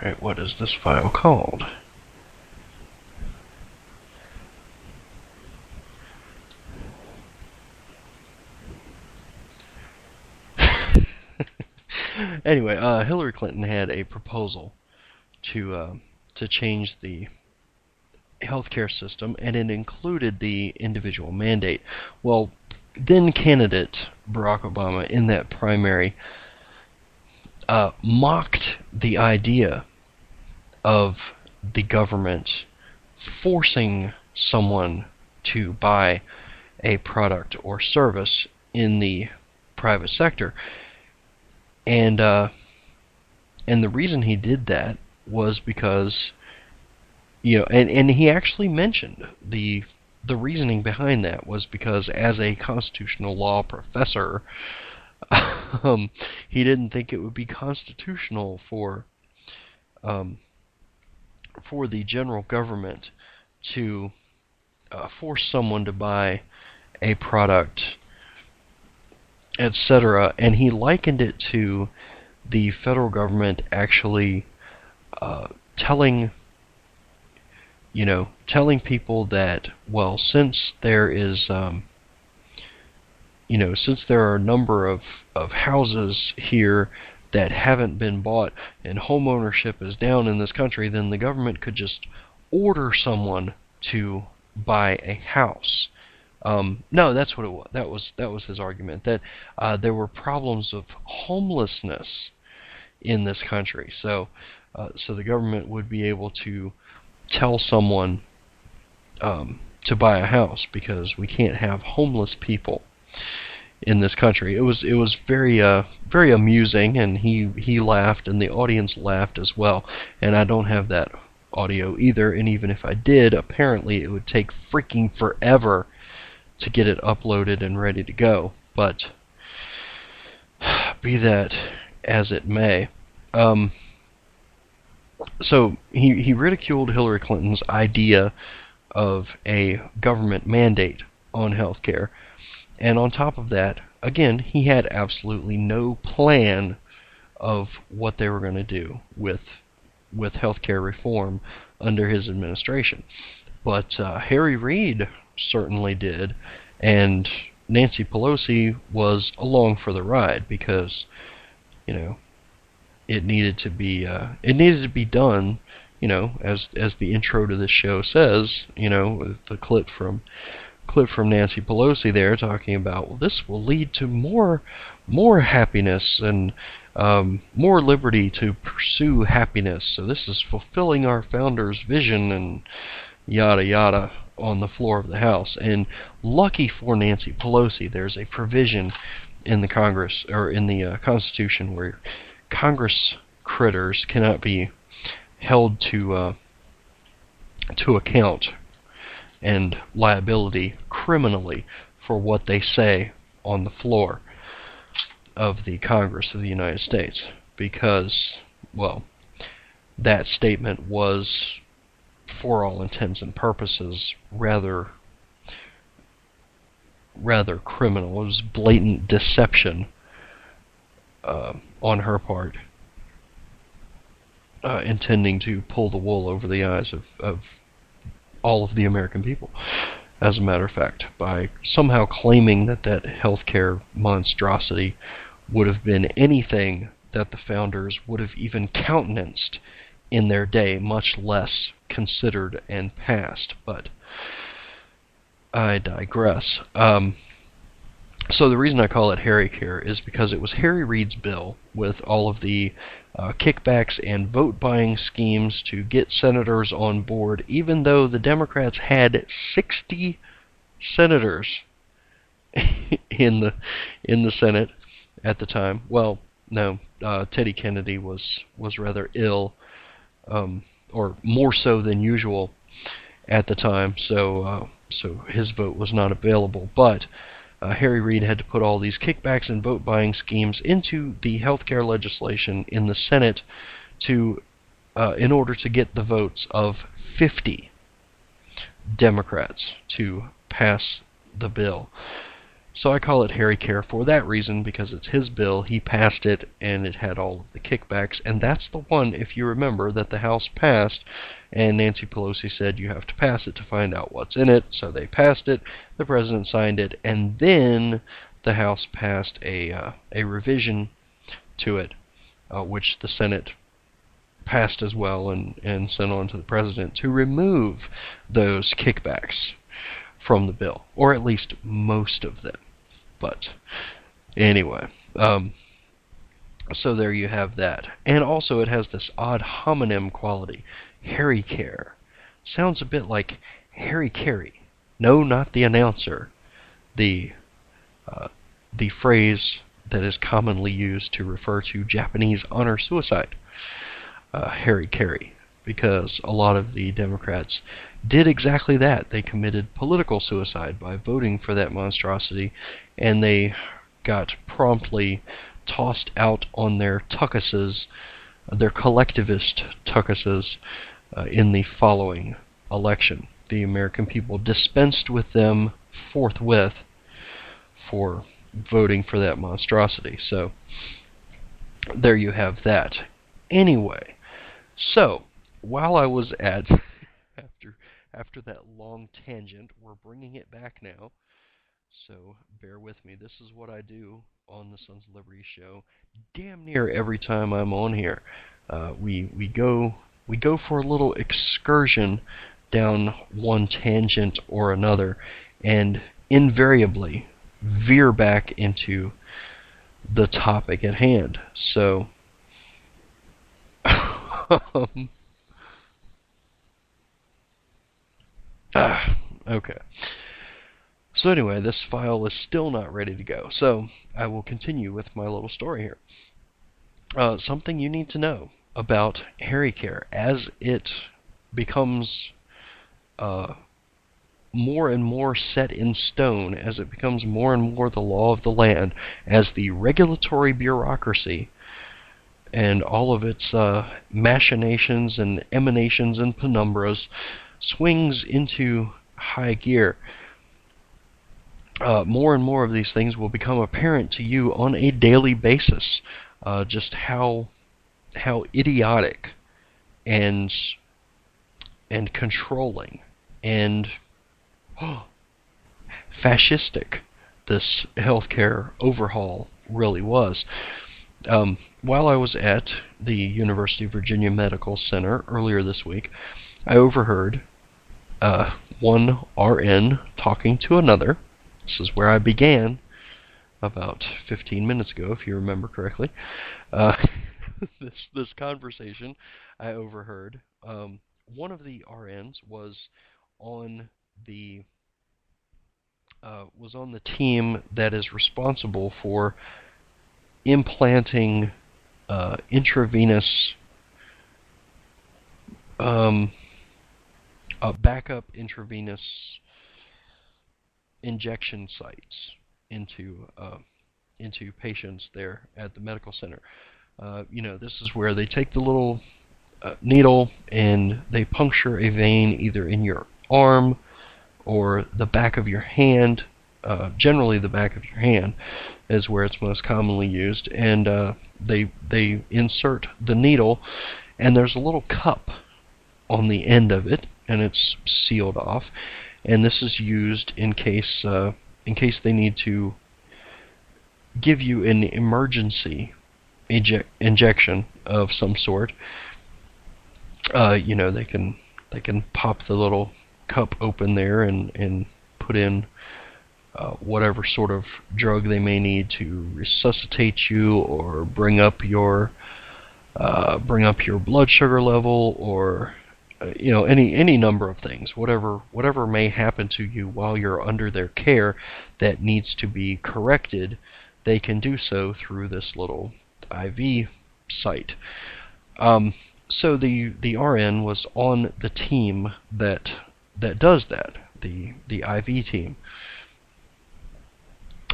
Alright, what is this file called? Anyway, Hillary Clinton had a proposal to change the healthcare system, and it included the individual mandate. Well, then candidate Barack Obama in that primary mocked the idea of the government forcing someone to buy a product or service in the private sector. And the reason he did that was because, and he actually mentioned the reasoning behind that was because as a constitutional law professor, he didn't think it would be constitutional for the general government to force someone to buy a product, etc. And he likened it to the federal government actually telling people that, well, since there is since there are a number of houses here that haven't been bought and home ownership is down in this country, then the government could just order someone to buy a house. No, that's what it was. That was his argument, that there were problems of homelessness in this country. So the government would be able to tell someone to buy a house because we can't have homeless people in this country. It was very very amusing, and he laughed, and the audience laughed as well. And I don't have that audio either, and even if I did, apparently it would take freaking forever to get it uploaded and ready to go. But be that as it may. So he ridiculed Hillary Clinton's idea of a government mandate on healthcare. And on top of that, again, he had absolutely no plan of what they were going to do with healthcare reform under his administration. But Harry Reid certainly did, and Nancy Pelosi was along for the ride because, it needed to be done, as the intro to this show says, with the clip from Nancy Pelosi there talking about, well, this will lead to more happiness and more liberty to pursue happiness. So this is fulfilling our founder's vision and yada yada on the floor of the House. And lucky for Nancy Pelosi, there's a provision in the Congress or in the Constitution where Congress critters cannot be held to account and liability criminally for what they say on the floor of the Congress of the United States, because, well, that statement was, for all intents and purposes, rather criminal. It was blatant deception on her part, intending to pull the wool over the eyes of all of the American people, as a matter of fact, by somehow claiming that healthcare monstrosity would have been anything that the founders would have even countenanced in their day, much less considered and passed. But I digress. So the reason I call it Harry Care is because it was Harry Reid's bill with all of the kickbacks and vote-buying schemes to get senators on board, even though the Democrats had 60 senators in the Senate at the time. Well, no, Teddy Kennedy was rather ill, or more so than usual at the time, so his vote was not available. But Harry Reid had to put all these kickbacks and vote-buying schemes into the healthcare legislation in the Senate in order to get the votes of 50 Democrats to pass the bill. So I call it Harry Care for that reason, because it's his bill. He passed it, and it had all of the kickbacks. And that's the one, if you remember, that the House passed, and Nancy Pelosi said you have to pass it to find out what's in it. So they passed it, the president signed it, and then the House passed a revision to it, which the Senate passed as well and sent on to the president to remove those kickbacks from the bill, or at least most of them. But anyway, so there you have that. And also it has this odd homonym quality, Harry Care. Sounds a bit like Harry Carey. No, not the announcer. The phrase that is commonly used to refer to Japanese honor suicide. Harry Carey, because a lot of the Democrats did exactly that. They committed political suicide by voting for that monstrosity, and they got promptly tossed out on their tuckuses, their collectivist tuckuses, in the following election. The American people dispensed with them forthwith for voting for that monstrosity. So there you have that. Anyway, so while I was at after that long tangent, we're bringing it back now. So bear with me. This is what I do on the Sons of Liberty show. Damn near every time I'm on here, we go for a little excursion down one tangent or another, and invariably veer back into the topic at hand. So okay. So anyway, this file is still not ready to go, so I will continue with my little story here. Something you need to know about Harry Care as it becomes more and more set in stone, as it becomes more and more the law of the land, as the regulatory bureaucracy and all of its machinations and emanations and penumbras swings into high gear. More and more of these things will become apparent to you on a daily basis. Just how idiotic and controlling and fascistic this healthcare overhaul really was. While I was at the University of Virginia Medical Center earlier this week, I overheard one RN talking to another. This is where I began about 15 minutes ago, if you remember correctly. This conversation I overheard. One of the RNs was on the team that is responsible for implanting intravenous backup intravenous injection sites into patients there at the medical center. This is where they take the little needle and they puncture a vein either in your arm or the back of your hand. Generally the back of your hand is where it's most commonly used, and they insert the needle, and there's a little cup on the end of it, and it's sealed off, and this is used in case they need to give you an emergency injection of some sort. They can pop the little cup open there and put in whatever sort of drug they may need to resuscitate you, or bring up your blood sugar level, or any number of things, whatever may happen to you while you're under their care that needs to be corrected. They can do so through this little IV site. So the RN was on the team that does that, the IV team.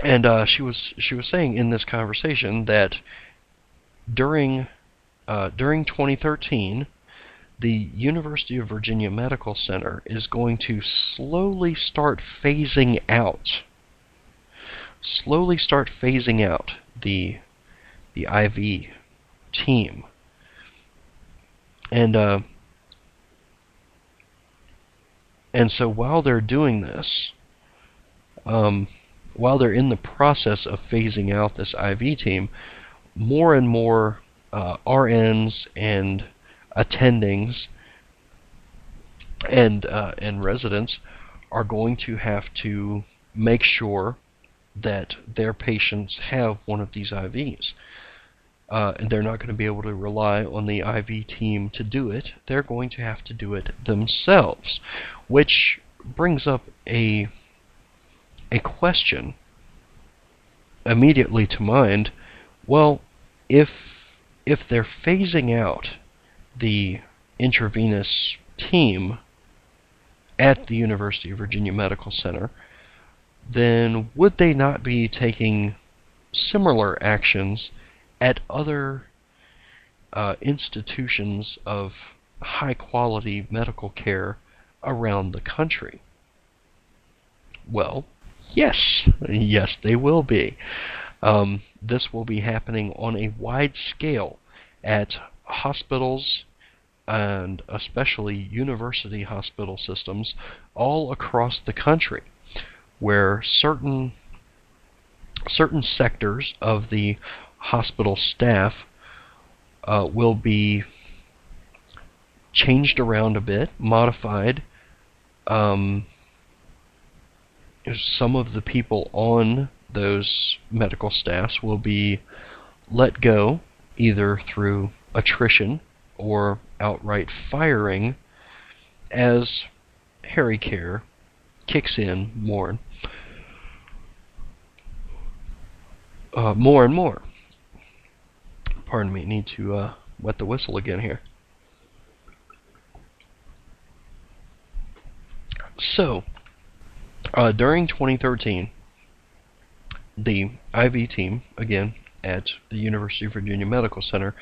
And she was saying in this conversation that during 2013, the University of Virginia Medical Center is going to slowly start phasing out slowly start phasing out the IV team. And so while they're doing this, while they're in the process of phasing out this IV team, more and more RNs and attendings and residents are going to have to make sure that their patients have one of these IVs. And they're not going to be able to rely on the IV team to do it. They're going to have to do it themselves, which brings up a question immediately to mind. Well, if they're phasing out the intravenous team at the University of Virginia Medical Center, then would they not be taking similar actions at other institutions of high-quality medical care around the country? Well, yes. Yes, they will be. This will be happening on a wide scale at hospitals and especially university hospital systems all across the country, where certain sectors of the hospital staff will be changed around a bit, modified. Some of the people on those medical staffs will be let go, either through attrition or outright firing, as Harry Care kicks in more and more. Pardon me, need to wet the whistle again here. So, during 2013, the IV team, again, at the University of Virginia Medical Center,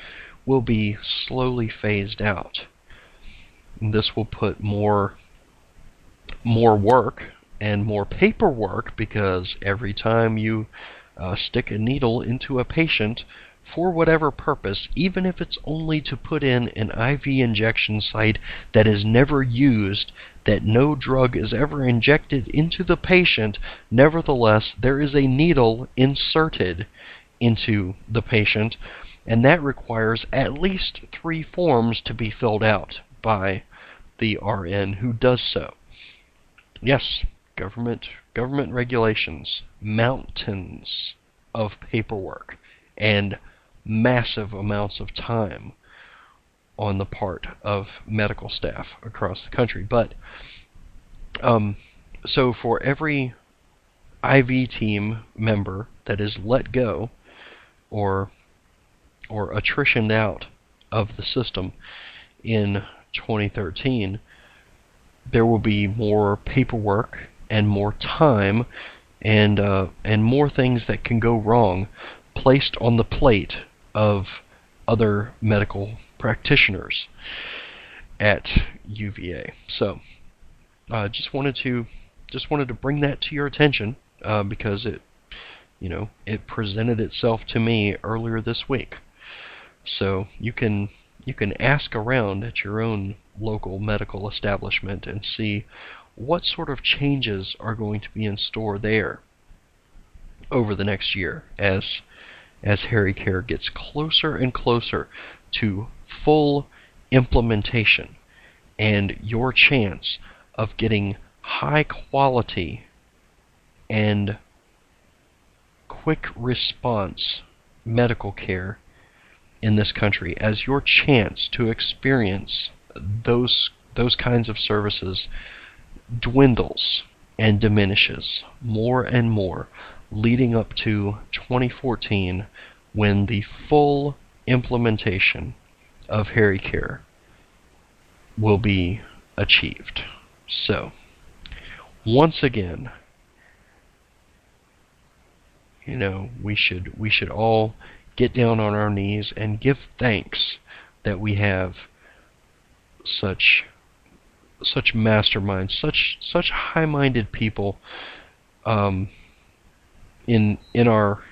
will be slowly phased out. This will put more work and more paperwork, because every time you stick a needle into a patient for whatever purpose, even if it's only to put in an IV injection site that is never used, that no drug is ever injected into the patient, nevertheless, there is a needle inserted into the patient, and that requires at least 3 forms to be filled out by the RN who does so. Yes, government regulations, mountains of paperwork, and massive amounts of time on the part of medical staff across the country. But so for every IV team member that is let go or attritioned out of the system in 2013, there will be more paperwork and more time and more things that can go wrong placed on the plate of other medical practitioners at UVA. So, just wanted to bring that to your attention because it presented itself to me earlier this week. So you can ask around at your own local medical establishment and see what sort of changes are going to be in store there over the next year as Harry Care gets closer and closer to full implementation, and your chance of getting high quality and quick response medical care in this country, as your chance to experience those kinds of services dwindles and diminishes more and more, leading up to 2014, when the full implementation of Harry Care will be achieved. So, once again, we should all get down on our knees and give thanks that we have such masterminds, such high-minded people in our